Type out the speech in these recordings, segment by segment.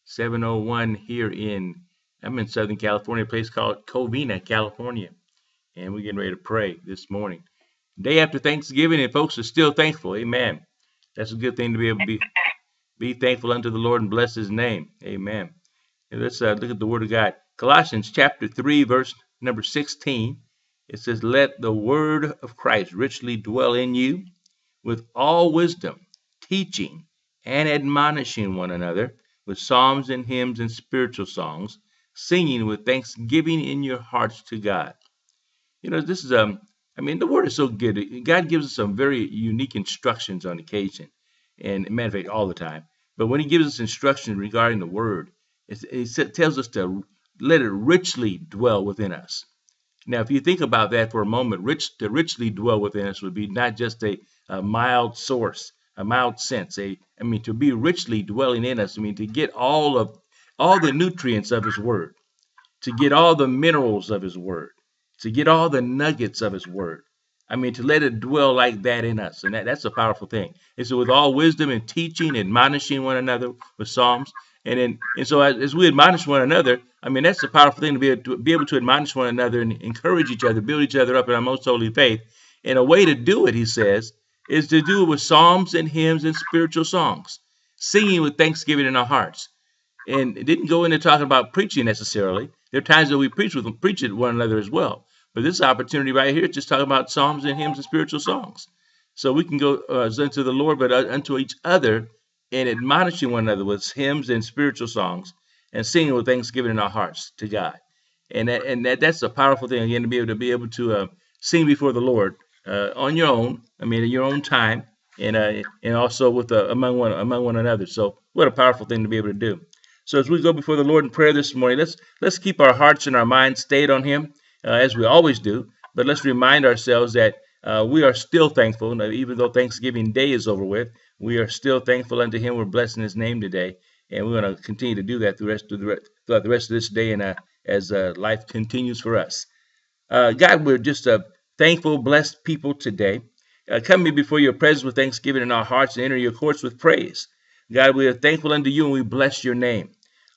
7:01 here I'm in Southern California, a place called Covina, California. And we're getting ready to pray this morning. Day after Thanksgiving, and folks are still thankful. Amen. That's a good thing to be able to be thankful unto the Lord and bless his name. Amen. And let's look at the word of God. Colossians chapter 3, verse number 16. It says, let the word of Christ richly dwell in you with all wisdom, teaching and admonishing one another with psalms and hymns and spiritual songs, singing with thanksgiving in your hearts to God. This is the word is so good. God gives us some very unique instructions on occasion, and matter of fact, all the time. But when He gives us instructions regarding the word, it tells us to let it richly dwell within us. Now, if you think about that for a moment, to richly dwell within us would be not just a mild source, a mild sense. To be richly dwelling in us. To get all the nutrients of His word, to get all the minerals of His word, to get all the nuggets of His word. To let it dwell like that in us, and that's a powerful thing. And so, with all wisdom and teaching, admonishing one another with psalms. And so as we admonish one another, that's a powerful thing to be able to admonish one another and encourage each other, build each other up in our most holy faith. And a way to do it, he says, is to do it with psalms and hymns and spiritual songs, singing with thanksgiving in our hearts. And it didn't go into talking about preaching necessarily. There are times that we preach at one another as well. But this opportunity right here is just talking about psalms and hymns and spiritual songs. So we can go unto the Lord, but unto each other, and admonishing one another with hymns and spiritual songs, and singing with thanksgiving in our hearts to God. And that's a powerful thing, again, to be able to sing before the Lord on your own. In your own time, and also with among one another. So what a powerful thing to be able to do. So as we go before the Lord in prayer this morning, let's keep our hearts and our minds stayed on Him as we always do. But let's remind ourselves that we are still thankful, even though Thanksgiving Day is over with. We are still thankful unto Him. We're blessing His name today, and we're going to continue to do that throughout the rest of this day, and as life continues for us. God, we're just thankful, blessed people today. Coming before your presence with thanksgiving in our hearts and enter your courts with praise. God, we are thankful unto you, and we bless your name.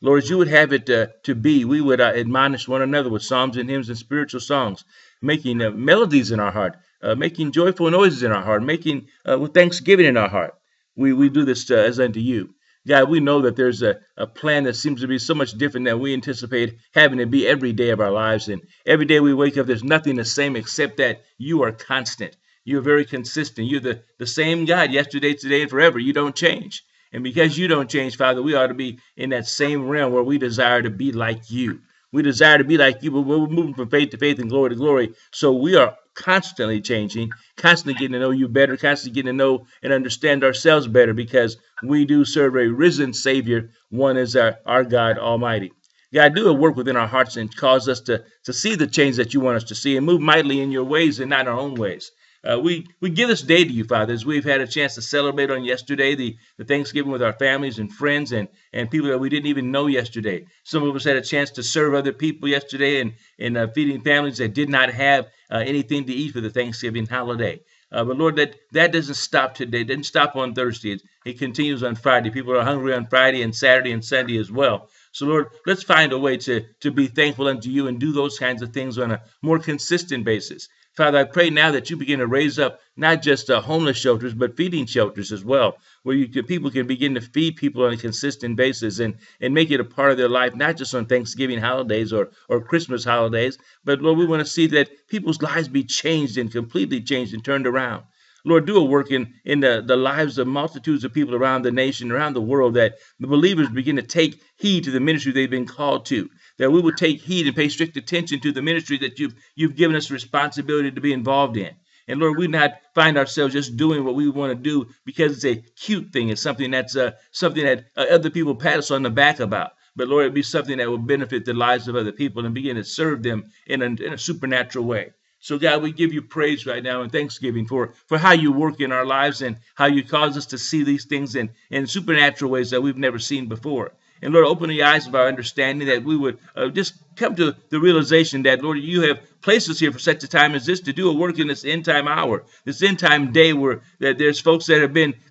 Lord, as you would have it to be, we would admonish one another with psalms and hymns and spiritual songs, making melodies in our heart, making joyful noises in our heart, making with thanksgiving in our heart. We do this as unto you. God, we know that there's a plan that seems to be so much different than we anticipate having to be every day of our lives. And every day we wake up, there's nothing the same except that you are constant. You're very consistent. You're the same God yesterday, today, and forever. You don't change. And because you don't change, Father, we ought to be in that same realm where we desire to be like you. We desire to be like you, but we're moving from faith to faith and glory to glory. So we are constantly changing, constantly getting to know you better, constantly getting to know and understand ourselves better, because we do serve a risen Savior. One is our God Almighty. God, do a work within our hearts and cause us to see the change that you want us to see and move mightily in your ways and not our own ways. We give this day to you, Father, as we've had a chance to celebrate on yesterday, the Thanksgiving with our families and friends and people that we didn't even know yesterday. Some of us had a chance to serve other people yesterday and feeding families that did not have anything to eat for the Thanksgiving holiday. But Lord, that doesn't stop today. It didn't stop on Thursday. It continues on Friday. People are hungry on Friday and Saturday and Sunday as well. So Lord, let's find a way to be thankful unto you and do those kinds of things on a more consistent basis. Father, I pray now that you begin to raise up not just homeless shelters, but feeding shelters as well, where people can begin to feed people on a consistent basis and make it a part of their life, not just on Thanksgiving holidays or Christmas holidays, but Lord, we want to see that people's lives be changed and completely changed and turned around. Lord, do a work in the lives of multitudes of people around the nation, around the world, that the believers begin to take heed to the ministry they've been called to, that we would take heed and pay strict attention to the ministry that you've given us responsibility to be involved in. And Lord, we not find ourselves just doing what we want to do because it's a cute thing. It's something that's something that other people pat us on the back about. But Lord, it'd be something that will benefit the lives of other people and begin to serve them in a supernatural way. So God, we give you praise right now and thanksgiving for how you work in our lives and how you cause us to see these things in supernatural ways that we've never seen before. And Lord, open the eyes of our understanding that we would just come to the realization that, Lord, you have placed us here for such a time as this to do a work in this end time hour, this end time day where that there's folks that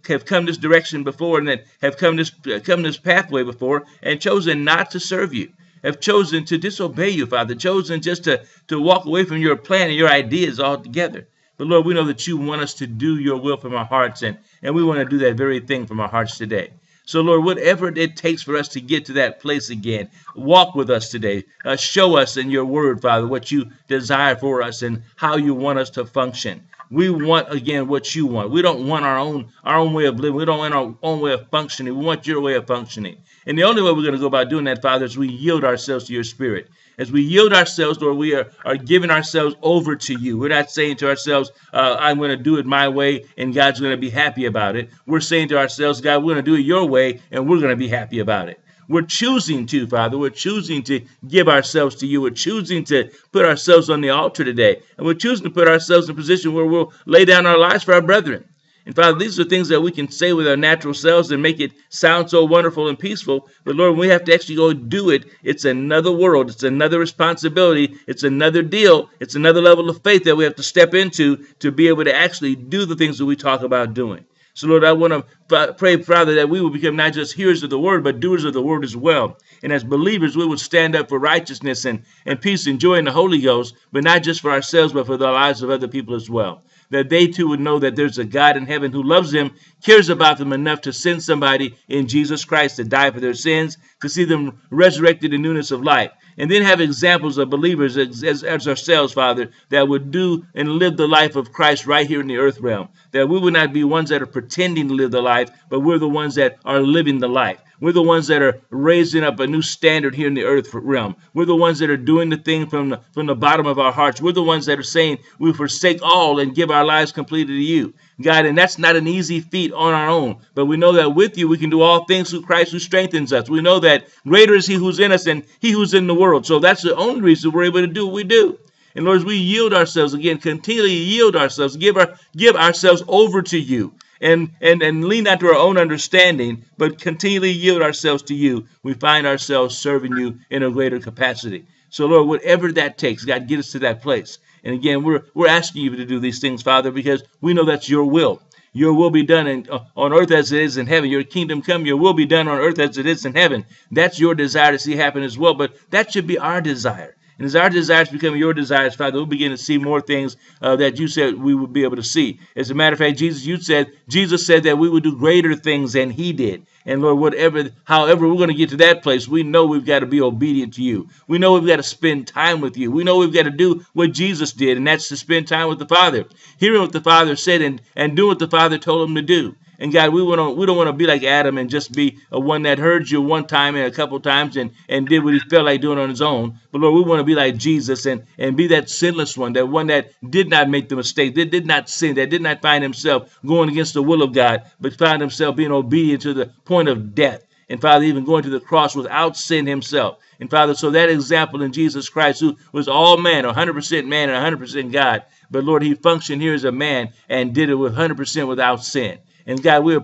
have come this direction before and that have come this pathway before and chosen not to serve you, have chosen to disobey you, Father, chosen just to walk away from your plan and your ideas altogether. But Lord, we know that you want us to do your will from our hearts, and we want to do that very thing from our hearts today. So, Lord, whatever it takes for us to get to that place again, walk with us today. Show us in your word, Father, what you desire for us and how you want us to function. We want, again, what you want. We don't want our own way of living. We don't want our own way of functioning. We want your way of functioning. And the only way we're going to go about doing that, Father, is we yield ourselves to your Spirit. As we yield ourselves, Lord, we are giving ourselves over to you. We're not saying to ourselves, I'm going to do it my way and God's going to be happy about it. We're saying to ourselves, God, we're going to do it your way and we're going to be happy about it. We're choosing to, Father. We're choosing to give ourselves to you. We're choosing to put ourselves on the altar today. And we're choosing to put ourselves in a position where we'll lay down our lives for our brethren. And Father, these are things that we can say with our natural selves and make it sound so wonderful and peaceful. But Lord, when we have to actually go do it, it's another world. It's another responsibility. It's another deal. It's another level of faith that we have to step into to be able to actually do the things that we talk about doing. So Lord, I want to pray, Father, that we will become not just hearers of the word, but doers of the word as well. And as believers, we would stand up for righteousness and peace and joy in the Holy Ghost, but not just for ourselves, but for the lives of other people as well. That they too would know that there's a God in heaven who loves them, cares about them enough to send somebody in Jesus Christ to die for their sins, to see them resurrected in newness of life. And then have examples of believers as ourselves, Father, that would do and live the life of Christ right here in the earth realm. That we would not be ones that are pretending to live the life, but we're the ones that are living the life. We're the ones that are raising up a new standard here in the earth realm. We're the ones that are doing the thing from the bottom of our hearts. We're the ones that are saying we forsake all and give our lives completely to you, God. And that's not an easy feat on our own. But we know that with you, we can do all things through Christ who strengthens us. We know that greater is he who's in us than he who's in the world. So that's the only reason we're able to do what we do. And Lord, as we yield ourselves again, continually yield ourselves, give ourselves over to you. And lean not to our own understanding, but continually yield ourselves to you. We find ourselves serving you in a greater capacity. So, Lord, whatever that takes, God, get us to that place. And again, we're asking you to do these things, Father, because we know that's your will. Your will be done on earth as it is in heaven. Your kingdom come, your will be done on earth as it is in heaven. That's your desire to see happen as well, but that should be our desire. And as our desires become your desires, Father, we'll begin to see more things that you said we would be able to see. As a matter of fact, Jesus said that we would do greater things than he did. And Lord, however we're going to get to that place, we know we've got to be obedient to you. We know we've got to spend time with you. We know we've got to do what Jesus did, and that's to spend time with the Father, hearing what the Father said and doing what the Father told him to do. And God, we don't want to be like Adam and just be one that heard you one time and a couple times and did what he felt like doing on his own. But Lord, we want to be like Jesus and be that sinless one, that one that did not make the mistake, that did not sin, that did not find himself going against the will of God, but found himself being obedient to the point of death. And Father, even going to the cross without sin himself. And Father, so that example in Jesus Christ, who was all man, 100% man and 100% God. But Lord, he functioned here as a man and did it with 100% without sin. And God, we're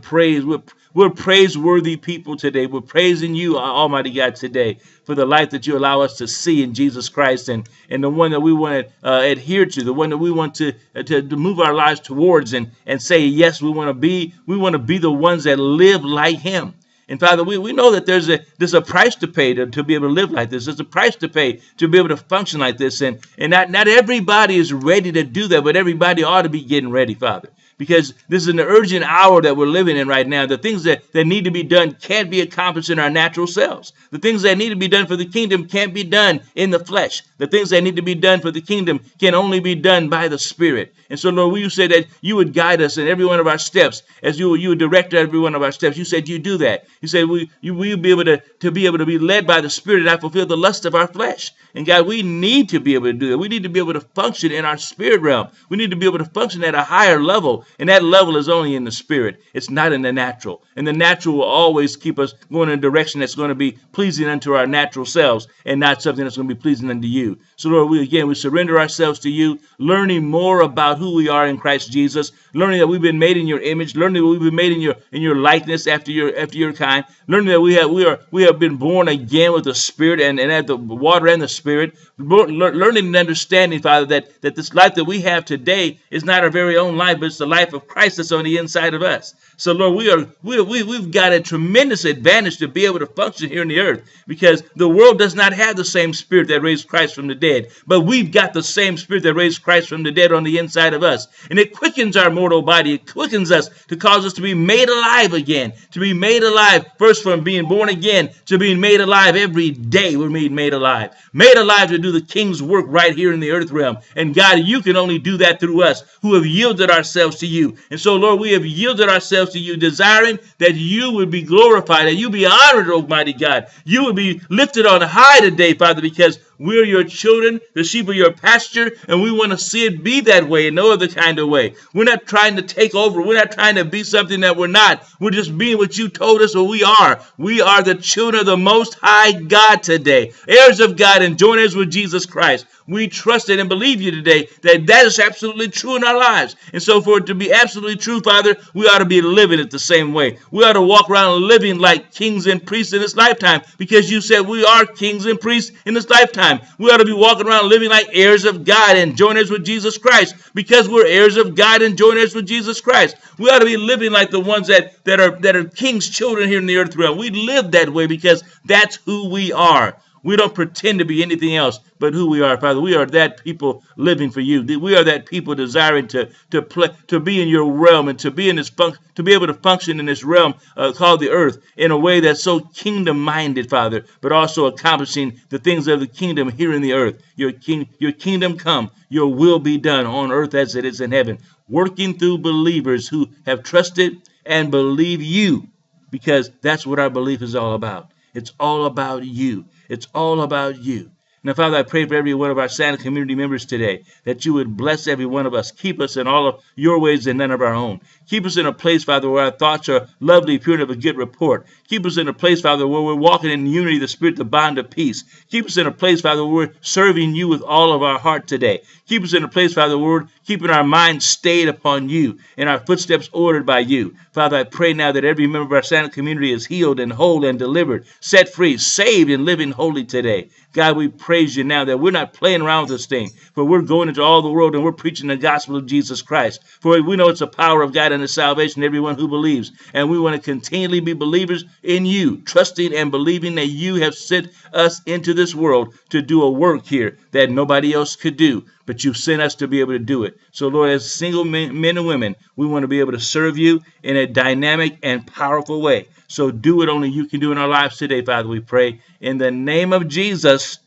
praiseworthy people today. We're praising you, Almighty God, today for the life that you allow us to see in Jesus Christ and the one that we want to adhere to, the one that we want to move our lives towards and say, yes, we want to be the ones that live like him. And Father, we know that there's a price to pay to be able to live like this. There's a price to pay to be able to function like this. And not everybody is ready to do that, but everybody ought to be getting ready, Father. Because this is an urgent hour that we're living in right now. The things that need to be done can't be accomplished in our natural selves. The things that need to be done for the kingdom can't be done in the flesh. The things that need to be done for the kingdom can only be done by the Spirit. And so, Lord, you said that you would guide us in every one of our steps, as you would direct every one of our steps. You said you do that. You said we'll be able to be led by the Spirit and not fulfill the lust of our flesh. And God, we need to be able to do that. We need to be able to function in our spirit realm. We need to be able to function at a higher level level, and that level is only in the spirit. It's not in the natural. And the natural will always keep us going in a direction that's going to be pleasing unto our natural selves and not something that's going to be pleasing unto you. So Lord, we surrender ourselves to you, learning more about who we are in Christ Jesus, learning that we've been made in your image, learning that we've been made in your likeness after your kind, learning that we have been born again with the Spirit and at the water and the Spirit, learning and understanding, Father, that this life that we have today is not our very own life, but it's the life of Christ that's on the inside of us. So Lord, we've got a tremendous advantage to be able to function here in the earth, because the world does not have the same Spirit that raised Christ from the dead, but we've got the same Spirit that raised Christ from the dead on the inside of us, and it quickens our mortal body. It quickens us to cause us to be made alive again, to be made alive first from being born again to being made alive every day. We're made alive to do the King's work right here in the earth realm. And God, you can only do that through us who have yielded ourselves to you. And so, Lord, we have yielded ourselves to you, desiring that you would be glorified, that you be honored, Almighty God. You would be lifted on high today, Father, because we're your children, the sheep of your pasture, and we want to see it be that way in no other kind of way. We're not trying to take over. We're not trying to be something that we're not. We're just being what you told us what we are. We are the children of the Most High God today, heirs of God and joint heirs with Jesus Christ. We trusted and believe you today that is absolutely true in our lives. And so for it to be absolutely true, Father, we ought to be living it the same way. We ought to walk around living like kings and priests in this lifetime, because you said we are kings and priests in this lifetime. We ought to be walking around living like heirs of God and joint heirs with Jesus Christ, because we're heirs of God and joint heirs with Jesus Christ. We ought to be living like the ones that are king's children here in the earth realm. We live that way because that's who we are. We don't pretend to be anything else but who we are, Father. We are that people living for you. We are that people desiring to be in your realm and to be able to function in this realm called the earth in a way that's so kingdom-minded, Father, but also accomplishing the things of the kingdom here in the earth. Your kingdom come, your will be done on earth as it is in heaven, working through believers who have trusted and believe you, because that's what our belief is all about. It's all about you. It's all about you. Now, Father, I pray for every one of our Santa community members today, that you would bless every one of us. Keep us in all of your ways and none of our own. Keep us in a place, Father, where our thoughts are lovely, pure, and of a good report. Keep us in a place, Father, where we're walking in unity of the Spirit, the bond of peace. Keep us in a place, Father, where we're serving you with all of our heart today. Keep us in a place, Father, where we're keeping our minds stayed upon you and our footsteps ordered by you. Father, I pray now that every member of our Santa community is healed and whole and delivered, set free, saved, and living holy today. God, we praise you now that we're not playing around with this thing, for we're going into all the world and we're preaching the gospel of Jesus Christ. For we know it's the power of God and the salvation of everyone who believes. And we want to continually be believers in you, trusting and believing that you have sent us into this world to do a work here that nobody else could do, but you sent us to be able to do it. So, Lord, as single men and women, we want to be able to serve you in a dynamic and powerful way. So do what only you can do in our lives today, Father, we pray. In the name of Jesus,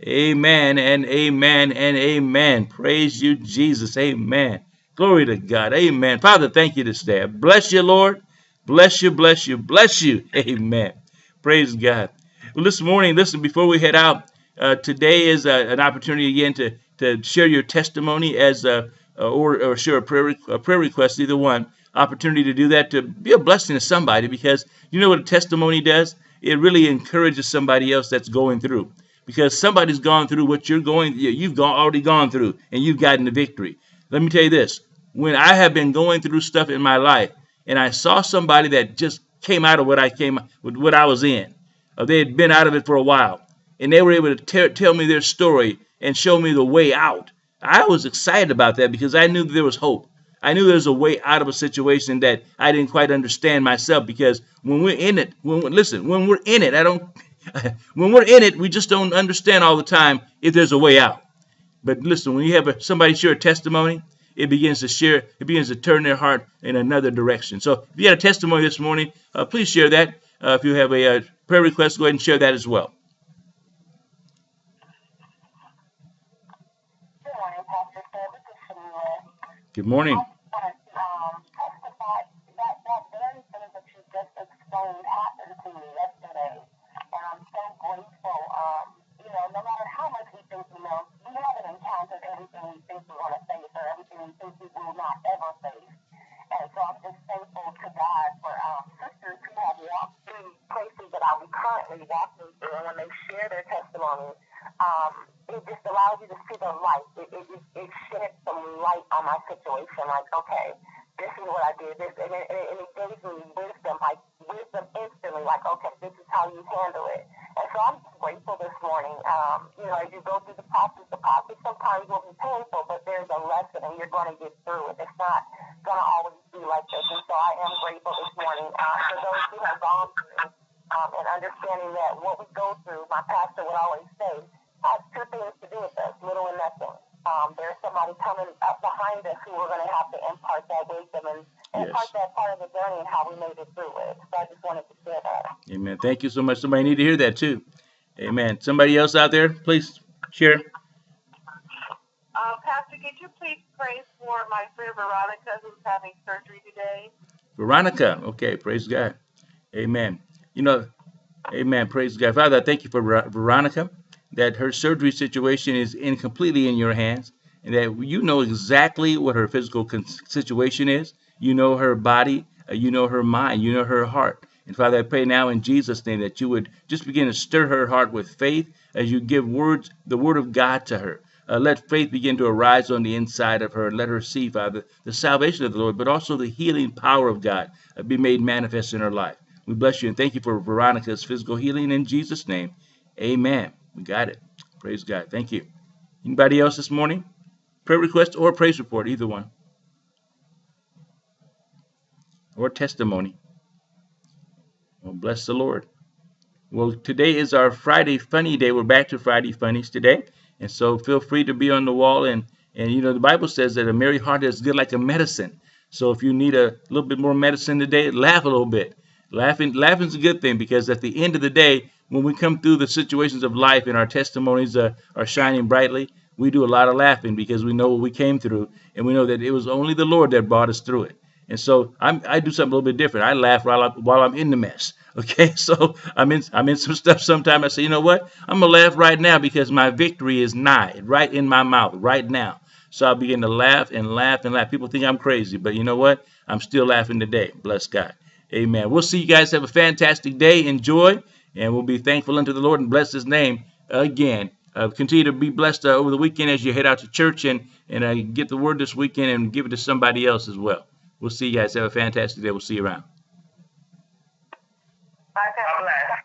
amen and amen and amen. Praise you, Jesus. Amen. Glory to God. Amen. Father, thank you this day. Bless you, Lord. Bless you, bless you, bless you. Amen. Praise God. Well, this morning, listen, before we head out, today is an opportunity again to share your testimony as or share a prayer request, either one. Opportunity to do that, to be a blessing to somebody, because you know what a testimony does? It really encourages somebody else that's going through, because somebody's gone through what you've already gone through, and you've gotten the victory. Let me tell you this: when I have been going through stuff in my life, and I saw somebody that just came out of what I was in, or they had been out of it for a while, and they were able to tell me their story and show me the way out, I was excited about that, because I knew that there was hope. I knew there was a way out of a situation that I didn't quite understand myself, because when we're in it, when we're in it, we just don't understand all the time if there's a way out. But listen, when you have somebody share a testimony, it begins to turn their heart in another direction. So if you had a testimony this morning, please share that. If you have a prayer request, go ahead and share that as well. Good morning, Pastor Phil. This is Shamila. Good morning. I want to testify that very thing that you just explained happened to me yesterday, and I'm so grateful. No matter how much we think we know, we haven't encountered everything we think we want to face or everything we think we will not ever face. they walk me through, and when they share their testimony, it just allows you to see the light. It sheds some light on my situation. Like, okay, this is what I did. And it gave me wisdom, like wisdom instantly. Like, okay, this is how you handle it. And so I'm just grateful this morning. As you go through the process sometimes will be painful, but there's a lesson, and you're going to get through it. It's not going to always be like this. And so I am grateful this morning for those who have gone through and understanding that what we go through, my pastor would always say, has two things to do with us, little and nothing. There's somebody coming up behind us who we're going to have to impart that wisdom and impart that part of the journey and how we made it through it. So I just wanted to share that. Amen. Thank you so much. Somebody need to hear that too. Amen. Somebody else out there, please share. Pastor, could you please pray for my friend Veronica, who's having surgery today? Veronica. Okay. Praise God. Amen. Amen. Praise God. Father, I thank you for Veronica, that her surgery situation is completely in your hands, and that you know exactly what her physical situation is. You know her body, you know her mind, you know her heart. And Father, I pray now in Jesus' name that you would just begin to stir her heart with faith as you give the word of God to her. Let faith begin to arise on the inside of her, and let her see, Father, the salvation of the Lord, but also the healing power of God be made manifest in her life. We bless you and thank you for Veronica's physical healing in Jesus' name. Amen. We got it. Praise God. Thank you. Anybody else this morning? Prayer request or praise report, either one. Or testimony. Well, bless the Lord. Well, today is our Friday Funny Day. We're back to Friday Funnies today. And so feel free to be on the wall. And the Bible says that a merry heart is good like a medicine. So if you need a little bit more medicine today, laugh a little bit. Laughing is a good thing, because at the end of the day, when we come through the situations of life and our testimonies are shining brightly, we do a lot of laughing because we know what we came through, and we know that it was only the Lord that brought us through it. And so I do something a little bit different. I laugh while I'm in the mess. Okay, so I'm in some stuff sometimes. I say, you know what? I'm going to laugh right now because my victory is nigh, right in my mouth right now. So I'll begin to laugh and laugh and laugh. People think I'm crazy, but you know what? I'm still laughing today. Bless God. Amen. We'll see you guys. Have a fantastic day. Enjoy, and we'll be thankful unto the Lord and bless his name again. Continue to be blessed over the weekend as you head out to church and get the word this weekend and give it to somebody else as well. We'll see you guys. Have a fantastic day. We'll see you around. Bye, God bless.